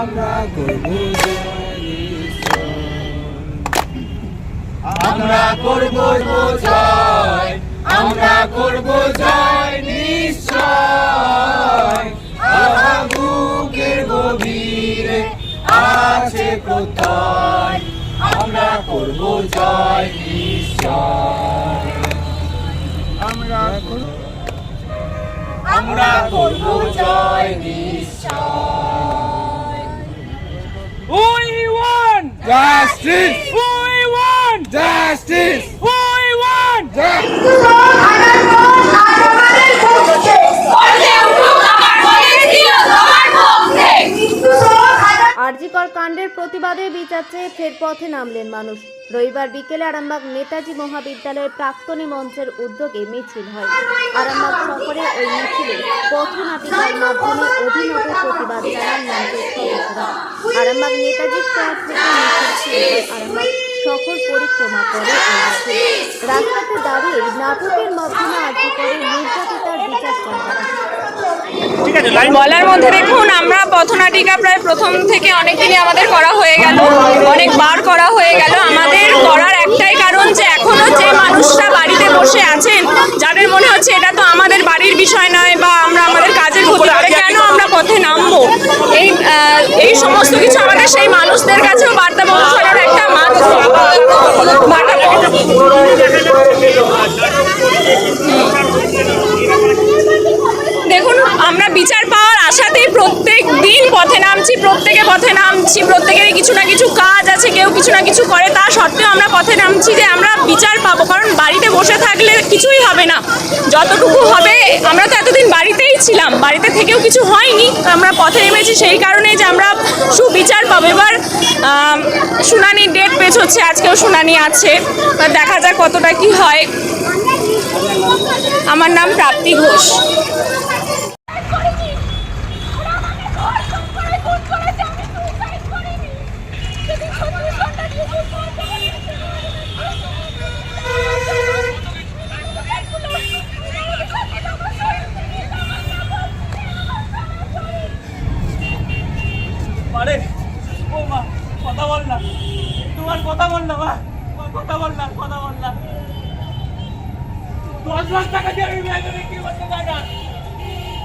আমরা করব জয় আমরা করব জয়, আমরা করব জয় নিশ্চয়। বুকের গভীরে আছে প্রত্যয়, আমরা করব জয় নিশ্চয়। আমরা করব জয় নিশ্চয়। We want justice, we want justice, we want RG Kar কাণ্ডের প্রতিবাদে বিচার চেয়ে ফের পথে নামলেন মানুষ। রবিবার বিকেলে আরামবাগ নেতাজি মহাবিদ্যালয়ের প্রাক্তনী মঞ্চের উদ্যোগে মিছিল হয়। আরামবাগ শহরে ওই মিছিলে পথনাটিকার মাধ্যমে অভিনব প্রতিবাদ জানান মঞ্চের সদস্যরা। আরামবাগ নেতাজি স্কোয়ার থেকে মিছিল আরামবাগ শহর পরিক্রমা করে রাস্তাতে দাঁড়িয়ে নাটকের মাধ্যমে আরজিকরের নির্যাতিতার বিচার চান। বলার মধ্যে দেখুন, আমরা পথনাটিকা প্রায় প্রথম থেকে অনেকদিনই আমাদের করা হয়ে গেল, অনেকবার করা হয়ে গেল। আমাদের করার একটাই কারণ যে এখনো যে মানুষরা বাড়িতে বসে আছেন, যাদের মনে হচ্ছে এটা তো আমাদের বাড়ির বিষয় নয় বা আমরা আমাদের কাজের ক্ষতি করে কেন আমরা পথে নামবো, এই সমস্ত কিছু আমাদের সেই মানুষদের কাছেও বার্তা পৌঁছানোর একটা দেখুন, আমরা বিচার পাওয়ার আশাতেই প্রত্যেক দিন পথে নামছি, প্রত্যেকেরই কিছু না কিছু কাজ আছে, কেউ কিছু না কিছু করে, তা সত্ত্বেও আমরা পথে নামছি যে আমরা বিচার পাবো। কারণ বাড়িতে বসে থাকলে কিছুই হবে না, যতটুকু হবে আমরা তো এতদিন বাড়িতেই ছিলাম, বাড়িতে থেকেও কিছু হয়নি, আমরা পথে নেমেছি সেই কারণে যে আমরা সুবিচার পাবো। এবার শুনানির ডেট পেছ হচ্ছে, আজকেও শুনানি আছে, দেখা যাক কতটা কি হয়। আমার নাম প্রাপ্তি ঘোষ। আরে ও মা, কথা বল না, তোমার কথা বল না মা, কথা বল না। 10 লাখ টাকা দিয়ে আমি মেয়েকে বিক্রি করতে চাই না,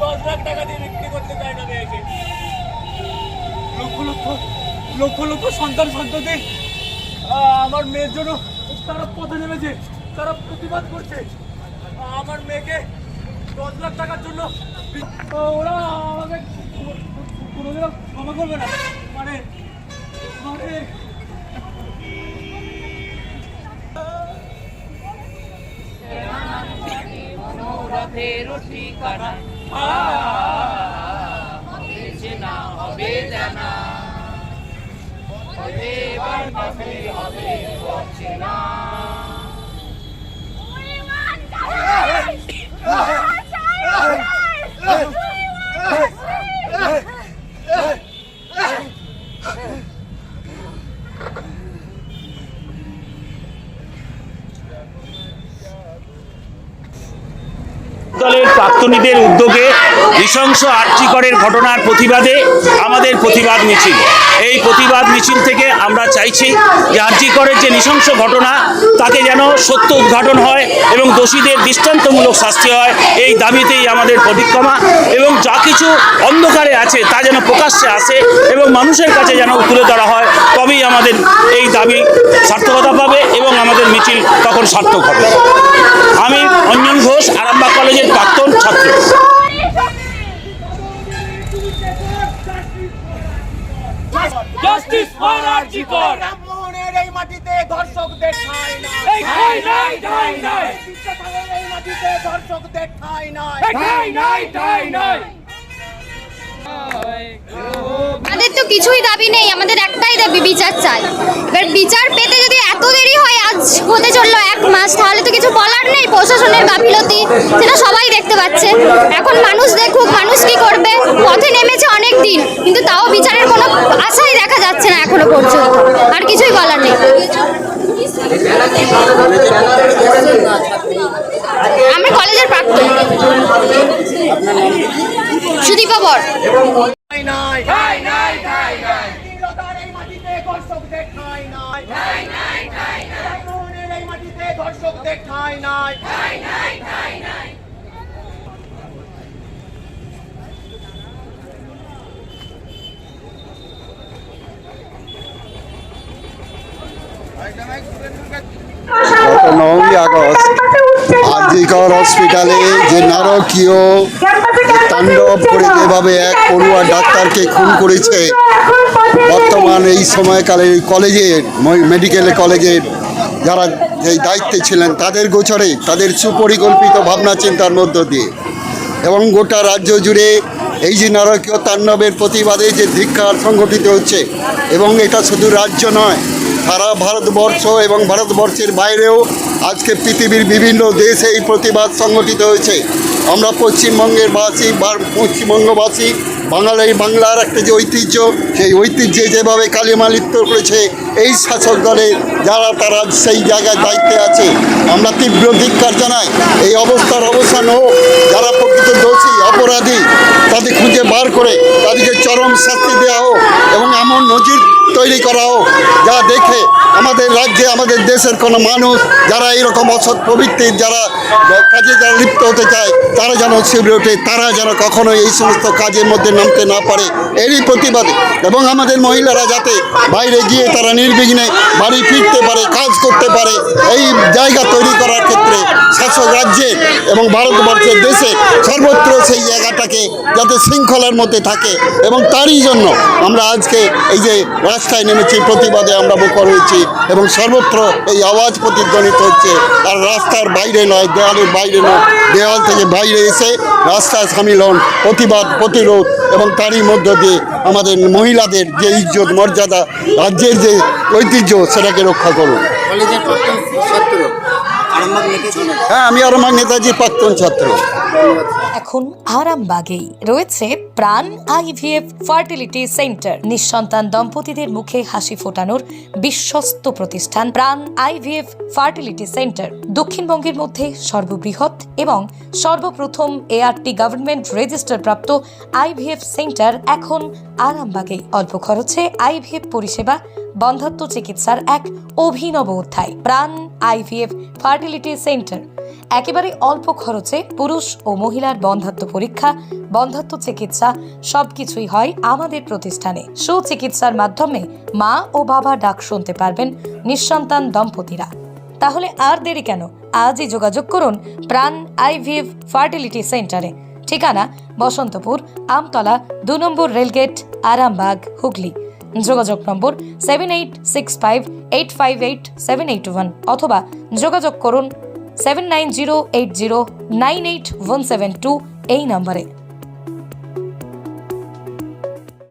10 লাখ টাকা দিয়ে বিক্রি করতে চাই না মেয়েকে। লক্ষ লক্ষ সন্তান সন্ততি আমার মেয়ের জন্য তারা পথে নেমেছে, তারা প্রতিবাদ করছে। আমার মেয়েকে 10 লাখ টাকার জন্য ওরা আমাকে কোনোদিনও ক্ষমা করবে না। মানে ঠিকানা হবে জানা, হবে না। দলের প্রাক্তনীদের উদ্যোগে নৃশংস আরজিকরের ঘটনার প্রতিবাদে আমাদের প্রতিবাদ মিছিল। এই প্রতিবাদ মিছিল থেকে আমরা চাইছি যে আরজিকরের যে নৃশংস ঘটনা তাকে যেন সত্য উদ্ঘাটন হয় এবং দোষীদের দৃষ্টান্তমূলক শাস্তি হয়, এই দাবিতেই আমাদের পরিক্রমা। এবং যা কিছু অন্ধকারে আছে তা যেন প্রকাশ্যে আসে এবং মানুষের কাছে যেন তুলে ধরা হয়, তবেই আমাদের এই দাবি সার্থকতা পাবে এবং আমাদের মিছিল তখন সার্থক হবে। আমি অঞ্জন ঘোষ, আরামবাগ কলেজের প্রাক্তন ছাত্র। Justice for RG Kar. রামমোহনের এই মাটিতে ধর্ষকদের ঠাঁই নাই, এই ঠাঁই নাই, ঠাঁই নাই। বিদ্যাসাগরের এই মাটিতে ধর্ষকদের ঠাঁই নাই, ঠাঁই নাই, ঠাঁই নাই। আমাদের তো কিছুই দাবি নেই, আমাদের একটাই দাবি বিচার চাই। এবার বিচার পেতে যদি এত দেরি হয়, আজ হতে চললো 1 মাস, তাহলে তো কিছু বলার নেই। প্রশাসনের গাফিলতি সেটা সবাই দেখতে পাচ্ছে। এখন মানুষ দেখুক, মানুষ কি করবে। পথে নেমেছে অনেক দিন, কিন্তু তাও বিচারের কোনো আশাই দেখা যাচ্ছে না এখনো পর্যন্ত। আর কিছুই বলার নেই। আমি কলেজের প্রাক্তন। সুদীপা বর। ঠাঁই নাই, ঠাঁই নাই, ঠাঁই নাই। দর্শকদের ঠাঁই নাই। গত 9ই আগস্ট আরজিকর হসপিটালে যে নারকীয় তাণ্ডব করে যেভাবে এক পড়ুয়া ডাক্তারকে খুন করেছে, বর্তমান এই সময়কালে কলেজের মেডিকেল কলেজের যারা এই দায়িত্বে ছিলেন তাদের গোচরে, তাদের সুপরিকল্পিত ভাবনা চিন্তার মধ্য দিয়ে এবং গোটা রাজ্য জুড়ে এই যে নারকীয় তাণ্ডবের প্রতিবাদে যে ধিক্কার সংগঠিত হচ্ছে, এবং এটা শুধু রাজ্য নয়, সারা ভারতবর্ষ এবং ভারতবর্ষের বাইরেও আজকে পৃথিবীর বিভিন্ন দেশে এই প্রতিবাদ সংগঠিত হয়েছে। আমরা পশ্চিমবঙ্গবাসী বাংলার একটা যে ঐতিহ্য, সেই ঐতিহ্যে যেভাবে কালিমা লিপ্ত করেছে এই শাসক দলে যারা তারা সেই জায়গায় দায়িত্বে আছে, আমরা তীব্র ধিক্কার জানাই। এই অবস্থার অবসান হোক, যারা প্রকৃত দোষী অপরাধী তাদের খুঁজে বার করে তাদেরকে চরম শাস্তি দেওয়া হোক এবং এমন নজির তৈরি করা হোক যা দেখে আমাদের রাজ্যে, আমাদের দেশের কোনো মানুষ যারা এইরকম অসৎ প্রবৃত্তির যারা লিপ্ত হতে চায় তারা যেন শিবরে ওঠে, তারা যেন কখনো এই সমস্ত কাজের মধ্যে নামতে না পারে, এরই প্রতিবাদে। এবং আমাদের মহিলারা যাতে বাইরে গিয়ে তারা নির্বিঘ্নে বাড়ি ফিরতে পারে, কাজ করতে পারে, এই জায়গা তৈরি করার ক্ষেত্রে শাসক রাজ্যের এবং ভারতবর্ষের দেশে সর্বত্র সেই জায়গাটাকে যাতে শৃঙ্খলার মধ্যে থাকে, এবং তারই জন্য আমরা আজকে এই যে রাস্তায় নেমেছি, প্রতিবাদে আমরা মুখর হয়েছি এবং সর্বত্র এই আওয়াজ প্রতিধ্বনিত হচ্ছে। আর রাস্তার বাইরে নয়, দেওয়ালের বাইরে নয়, দেওয়াল থেকে বাইরে এসে রাস্তায় সামিল হন, প্রতিবাদ প্রতিরোধ এবং তারই মধ্য দিয়ে আমাদের মহিলাদের যে ইজ্জত মর্যাদা, রাজ্যের যে ঐতিহ্য সেটাকে রক্ষা করুন। হ্যাঁ, আমি আরামবাগ নেতাজির প্রাক্তন ছাত্র। এখন আরামবাগেই রয়েছে প্রাণ আইভিএফ ফার্টিলিটি সেন্টার। নিঃসন্তান দম্পতিদের মুখে হাসি ফোটানোর বিশ্বস্ত প্রতিষ্ঠান প্রাণ আইভিএফ ফার্টিলিটি সেন্টার দক্ষিণবঙ্গের মধ্যে সর্ববৃহৎ এবং সর্বপ্রথম এআরটি গভর্নমেন্ট রেজিস্টার প্রাপ্ত আইভিএফ সেন্টার এখন আরামবাগেই। অল্প খরচে আইভিএফ পরিষেবা, বন্ধ্যাত্ব চিকিৎসার এক অভিনব অধ্যায়। প্রাণ আইভিএফ ফার্টিলিটি সেন্টার একেবারে অল্প খরচে পুরুষ ও মহিলার বন্ধ্যাত্ব পরীক্ষা, বন্ধ্যাত্ব চিকিৎসা সবকিছুই হয় আমাদের প্রতিষ্ঠানে। সুচিকিৎসার মাধ্যমে মা ও বাবা ডাক শুনতে পারবেন নিঃসন্তান দম্পতিরা। তাহলে আর দেরি কেন? আজই যোগাযোগ করুন প্রাণ আইভিএফ ফার্টিলিটি সেন্টারে। ঠিকানা বসন্তপুর, আমতলা, 2 নম্বর রেলগেট, আরামবাগ, হুগলি। যোগাযোগ নম্বর 7865858781 অথবা যোগাযোগ করুন 7908098172 এই নম্বরে।